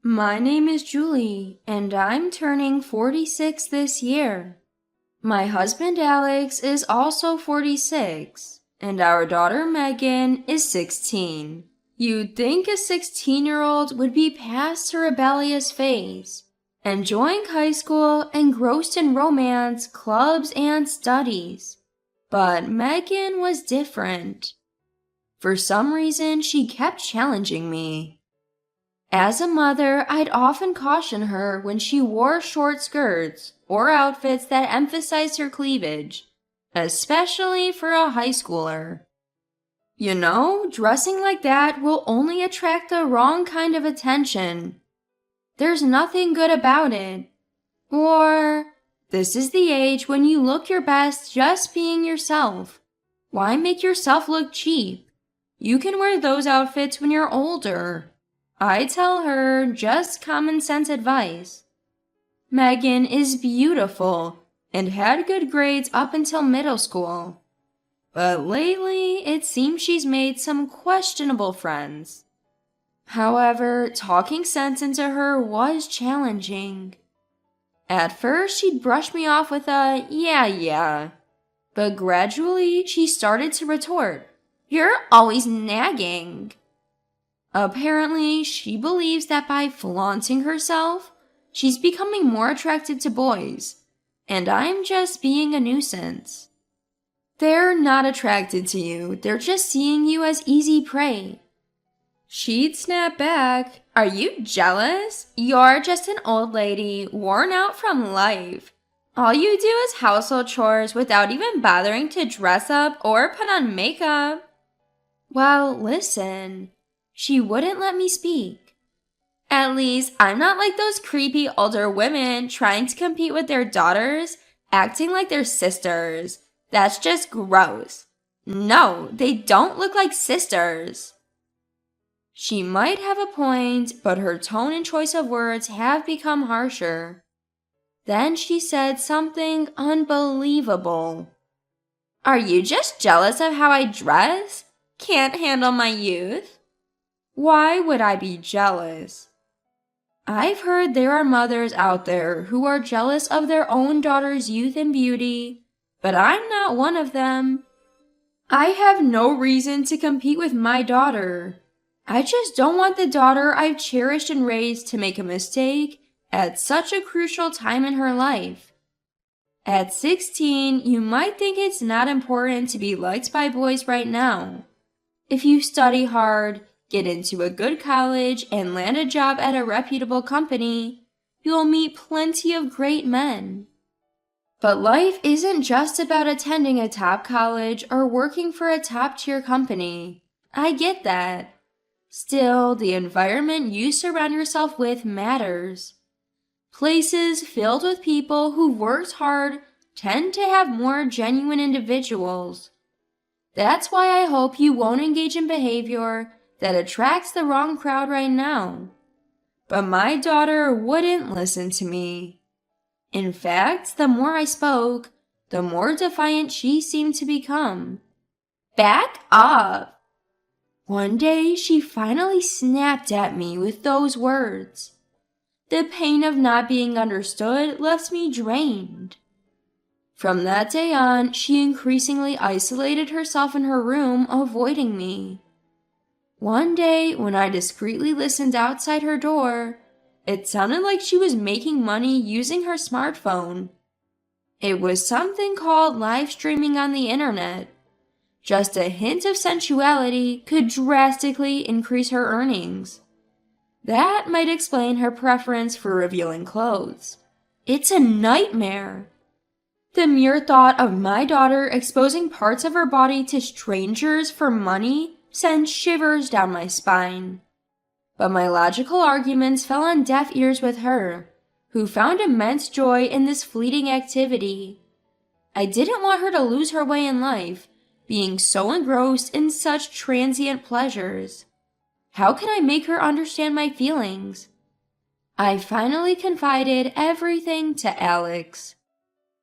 My name is Julie, and I'm turning 46 this year. My husband Alex is also 46, and our daughter Megan is 16. You'd think a 16-year-old would be past her rebellious phase, enjoying high school, engrossed in romance, clubs, and studies. But Megan was different. For some reason, she kept challenging me. As a mother, I'd often caution her when she wore short skirts or outfits that emphasized her cleavage, especially for a high schooler. You know, dressing like that will only attract the wrong kind of attention. There's nothing good about it. Or, this is the age when you look your best just being yourself. Why make yourself look cheap? You can wear those outfits when you're older. I tell her just common sense advice. Megan is beautiful and had good grades up until middle school. But lately, it seems she's made some questionable friends. However, talking sense into her was challenging. At first, she'd brush me off with a, yeah. But gradually, she started to retort, "You're always nagging." Apparently, she believes that by flaunting herself, she's becoming more attractive to boys, and I'm just being a nuisance. They're not attracted to you, they're just seeing you as easy prey. She'd snap back, "Are you jealous? You're just an old lady, worn out from life. All you do is household chores without even bothering to dress up or put on makeup." Well, listen. She wouldn't let me speak. At least I'm not like those creepy older women trying to compete with their daughters, acting like they're sisters. That's just gross. No, they don't look like sisters. She might have a point, but her tone and choice of words have become harsher. Then she said something unbelievable. "Are you just jealous of how I dress? Can't handle my youth?" Why would I be jealous? I've heard there are mothers out there who are jealous of their own daughter's youth and beauty, but I'm not one of them. I have no reason to compete with my daughter. I just don't want the daughter I've cherished and raised to make a mistake at such a crucial time in her life. At 16, you might think it's not important to be liked by boys right now. If you study hard, get into a good college, and land a job at a reputable company, you'll meet plenty of great men. But life isn't just about attending a top college or working for a top-tier company. I get that. Still, the environment you surround yourself with matters. Places filled with people who worked hard tend to have more genuine individuals. That's why I hope you won't engage in behavior that attracts the wrong crowd right now. But my daughter wouldn't listen to me. In fact, the more I spoke, the more defiant she seemed to become. Back up! One day, she finally snapped at me with those words. The pain of not being understood left me drained. From that day on, she increasingly isolated herself in her room, avoiding me. One day, when I discreetly listened outside her door, it sounded like she was making money using her smartphone. It was something called live streaming on the internet. Just a hint of sensuality could drastically increase her earnings. That might explain her preference for revealing clothes. It's a nightmare. The mere thought of my daughter exposing parts of her body to strangers for money sent shivers down my spine. But my logical arguments fell on deaf ears with her, who found immense joy in this fleeting activity. I didn't want her to lose her way in life, being so engrossed in such transient pleasures. How can I make her understand my feelings? I finally confided everything to Alex.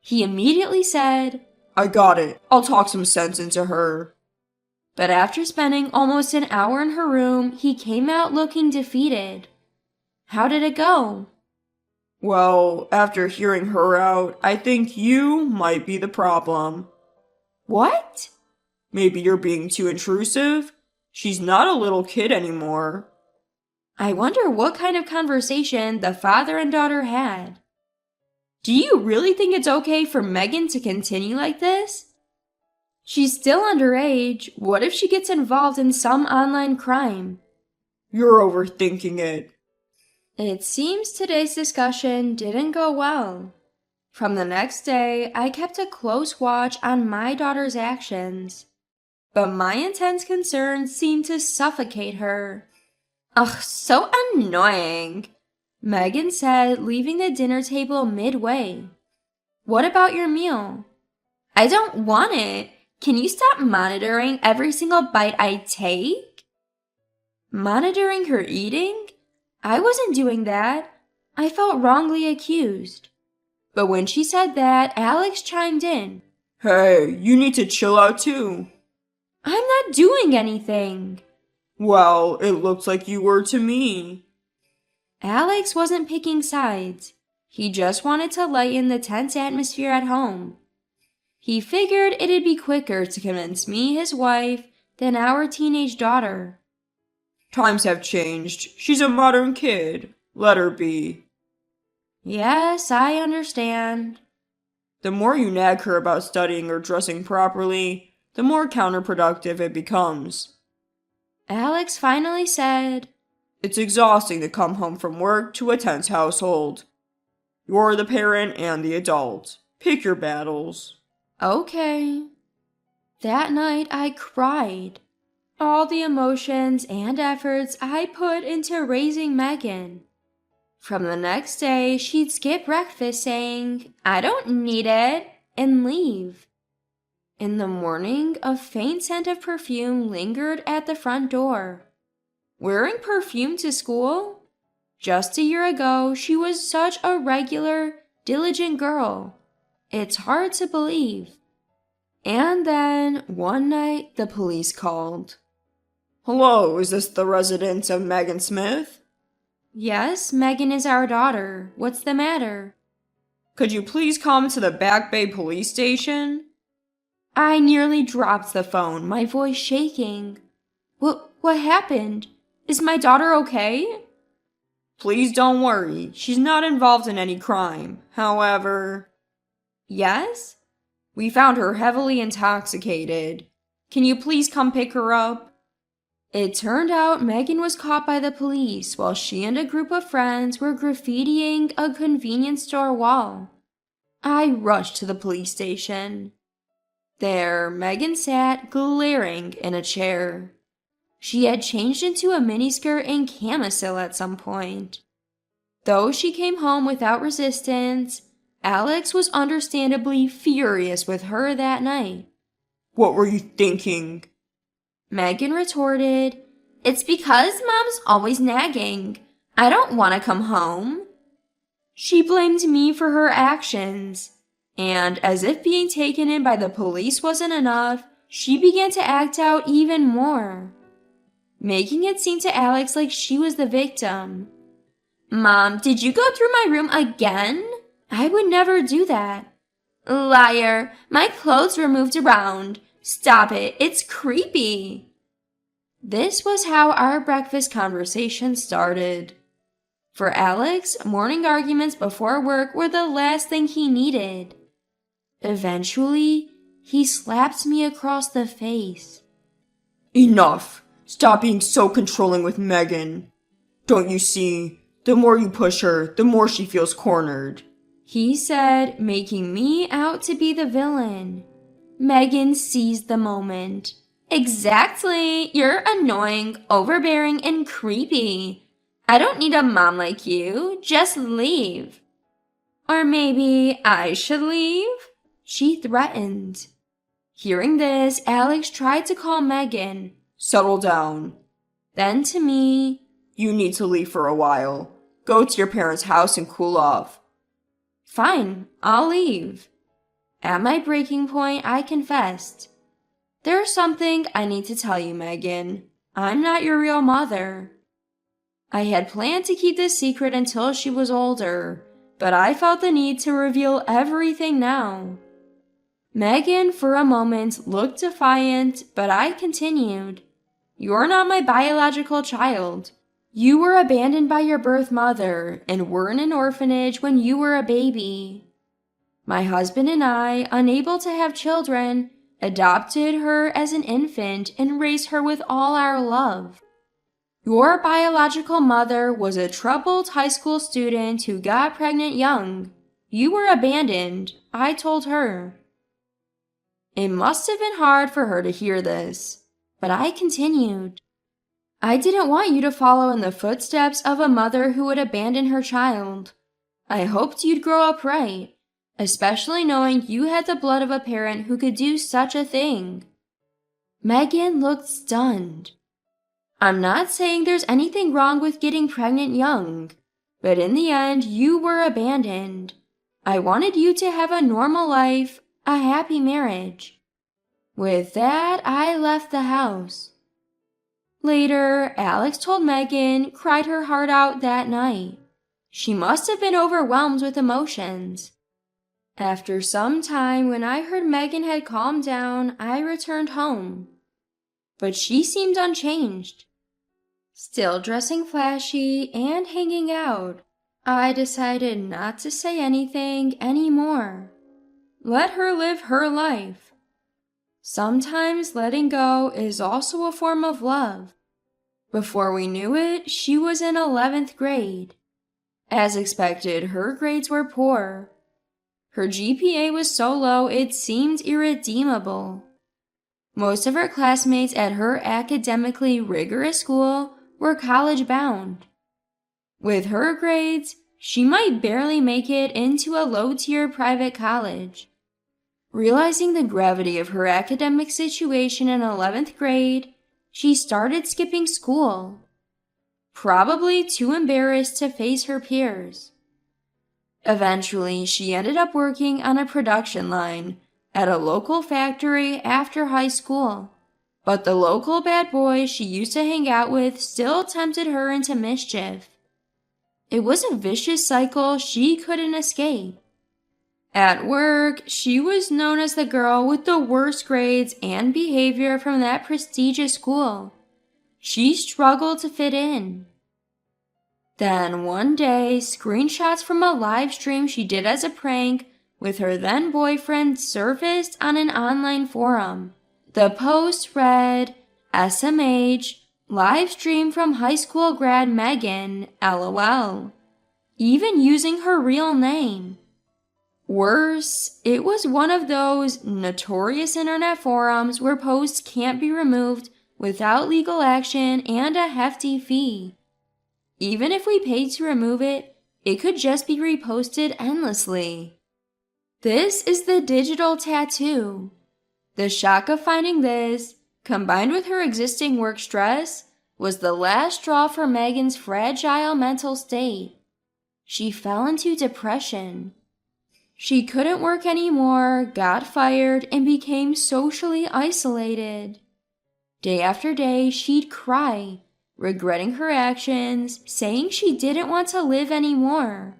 He immediately said, "I got it. I'll talk some sense into her." But after spending almost an hour in her room, he came out looking defeated. How did it go? Well, after hearing her out, I think you might be the problem. What? Maybe you're being too intrusive? She's not a little kid anymore. I wonder what kind of conversation the father and daughter had. Do you really think it's okay for Megan to continue like this? She's still underage. What if she gets involved in some online crime? You're overthinking it. It seems today's discussion didn't go well. From the next day, I kept a close watch on my daughter's actions. But my intense concerns seemed to suffocate her. Ugh, so annoying, Megan said, leaving the dinner table midway. What about your meal? I don't want it. Can you stop monitoring every single bite I take? Monitoring her eating? I wasn't doing that. I felt wrongly accused. But when she said that, Alex chimed in. Hey, you need to chill out too. I'm not doing anything. Well, it looks like you were to me. Alex wasn't picking sides. He just wanted to lighten the tense atmosphere at home. He figured it'd be quicker to convince me, his wife, than our teenage daughter. Times have changed. She's a modern kid. Let her be. Yes, I understand. The more you nag her about studying or dressing properly, the more counterproductive it becomes. Alex finally said, It's exhausting to come home from work to a tense household. You're the parent and the adult. Pick your battles. Okay. That night I cried. All the emotions and efforts I put into raising Megan. From the next day, she'd skip breakfast saying, I don't need it, and leave. In the morning, a faint scent of perfume lingered at the front door. Wearing perfume to school? Just a year ago, she was such a regular, diligent girl. It's hard to believe. And then, one night, the police called. Hello, is this the residence of Megan Smith? Yes, Megan is our daughter. What's the matter? Could you please come to the Back Bay police station? I nearly dropped the phone, my voice shaking. What happened? Is my daughter okay? Please don't worry, she's not involved in any crime. However... Yes? We found her heavily intoxicated. Can you please come pick her up? It turned out Megan was caught by the police while she and a group of friends were graffitiing a convenience store wall. I rushed to the police station. There, Megan sat, glaring in a chair. She had changed into a miniskirt and camisole at some point. Though she came home without resistance, Alex was understandably furious with her that night. What were you thinking? Megan retorted, It's because Mom's always nagging. I don't want to come home. She blamed me for her actions, and as if being taken in by the police wasn't enough, she began to act out even more, making it seem to Alex like she was the victim. Mom, did you go through my room again? I would never do that. Liar, my clothes were moved around. Stop it, it's creepy. This was how our breakfast conversation started. For Alex, morning arguments before work were the last thing he needed. Eventually, he slapped me across the face. Enough! Stop being so controlling with Megan. Don't you see? The more you push her, the more she feels cornered. He said, making me out to be the villain. Megan seized the moment. Exactly! You're annoying, overbearing, and creepy. I don't need a mom like you. Just leave. Or maybe I should leave? She threatened. Hearing this, Alex tried to calm Megan. Settle down. Then to me, You need to leave for a while. Go to your parents' house and cool off. Fine, I'll leave. At my breaking point, I confessed. There's something I need to tell you, Megan. I'm not your real mother. I had planned to keep this secret until she was older, but I felt the need to reveal everything now. Megan, for a moment, looked defiant, but I continued. You're not my biological child. You were abandoned by your birth mother and were in an orphanage when you were a baby. My husband and I, unable to have children, adopted her as an infant and raised her with all our love. Your biological mother was a troubled high school student who got pregnant young. You were abandoned, I told her. It must have been hard for her to hear this, but I continued. I didn't want you to follow in the footsteps of a mother who would abandon her child. I hoped you'd grow up right, especially knowing you had the blood of a parent who could do such a thing. Megan looked stunned. I'm not saying there's anything wrong with getting pregnant young, but in the end, you were abandoned. I wanted you to have a normal life, a happy marriage. With that, I left the house. Later, Alex told Megan cried her heart out that night. She must have been overwhelmed with emotions. After some time, when I heard Megan had calmed down, I returned home. But she seemed unchanged. Still dressing flashy and hanging out, I decided not to say anything anymore. Let her live her life. Sometimes letting go is also a form of love. Before we knew it, she was in 11th grade. As expected, her grades were poor. Her GPA was so low it seemed irredeemable. Most of her classmates at her academically rigorous school were college-bound. With her grades, she might barely make it into a low-tier private college. Realizing the gravity of her academic situation in 11th grade, she started skipping school, probably too embarrassed to face her peers. Eventually, she ended up working on a production line at a local factory after high school. But the local bad boy she used to hang out with still tempted her into mischief. It was a vicious cycle she couldn't escape. At work, she was known as the girl with the worst grades and behavior from that prestigious school. She struggled to fit in. Then one day, screenshots from a live stream she did as a prank with her then boyfriend surfaced on an online forum. The post read, SMH, live stream from high school grad Megan, LOL, even using her real name. Worse, it was one of those notorious internet forums where posts can't be removed without legal action and a hefty fee. Even if we paid to remove it, it could just be reposted endlessly. This is the digital tattoo. The shock of finding this, combined with her existing work stress, was the last straw for Megan's fragile mental state. She fell into depression. She couldn't work anymore, got fired, and became socially isolated. Day after day, she'd cry, regretting her actions, saying she didn't want to live anymore.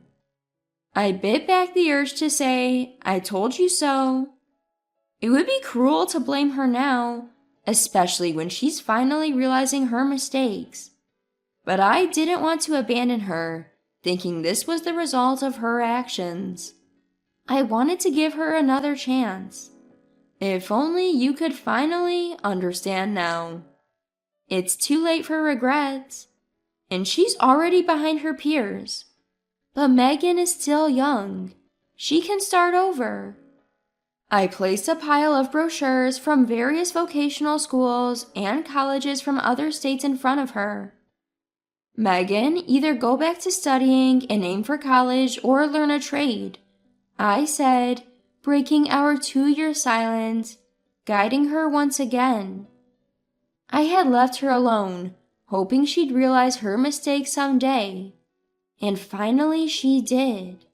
I bit back the urge to say, I told you so. It would be cruel to blame her now, especially when she's finally realizing her mistakes. But I didn't want to abandon her, thinking this was the result of her actions. I wanted to give her another chance. If only you could finally understand now. It's too late for regrets, and she's already behind her peers. But Megan is still young. She can start over. I placed a pile of brochures from various vocational schools and colleges from other states in front of her. Megan, either go back to studying and aim for college or learn a trade, I said, breaking our 2-year silence, guiding her once again. I had left her alone, hoping she'd realize her mistake someday. And finally she did.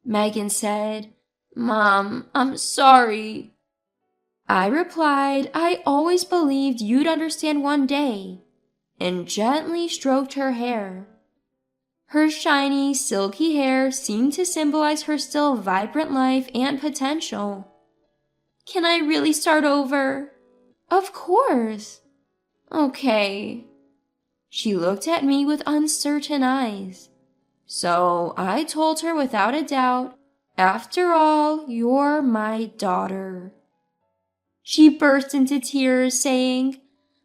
Megan said, Mom, I'm sorry. I replied, I always believed you'd understand one day, and gently stroked her hair. Her shiny, silky hair seemed to symbolize her still vibrant life and potential. Can I really start over? Of course. Okay. She looked at me with uncertain eyes. So I told her without a doubt, after all, you're my daughter. She burst into tears, saying,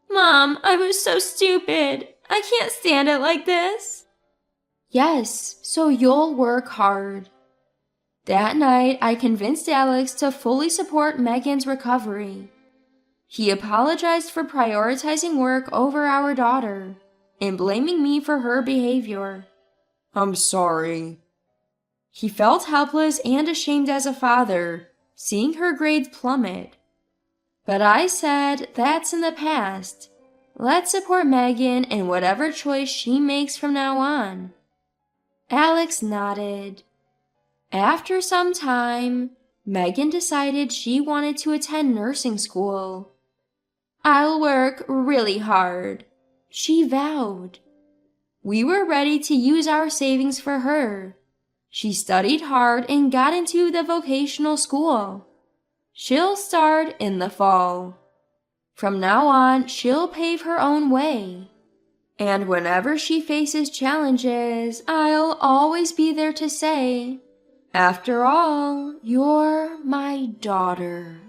Mom, I was so stupid. I can't stand it like this. Yes, so you'll work hard. That night, I convinced Alex to fully support Megan's recovery. He apologized for prioritizing work over our daughter and blaming me for her behavior. I'm sorry. He felt helpless and ashamed as a father, seeing her grades plummet. But I said, that's in the past. Let's support Megan in whatever choice she makes from now on. Alex nodded. After some time, Megan decided she wanted to attend nursing school. I'll work really hard, she vowed. We were ready to use our savings for her. She studied hard and got into the vocational school. She'll start in the fall. From now on, she'll pave her own way. And whenever she faces challenges, I'll always be there to say, after all, you're my daughter.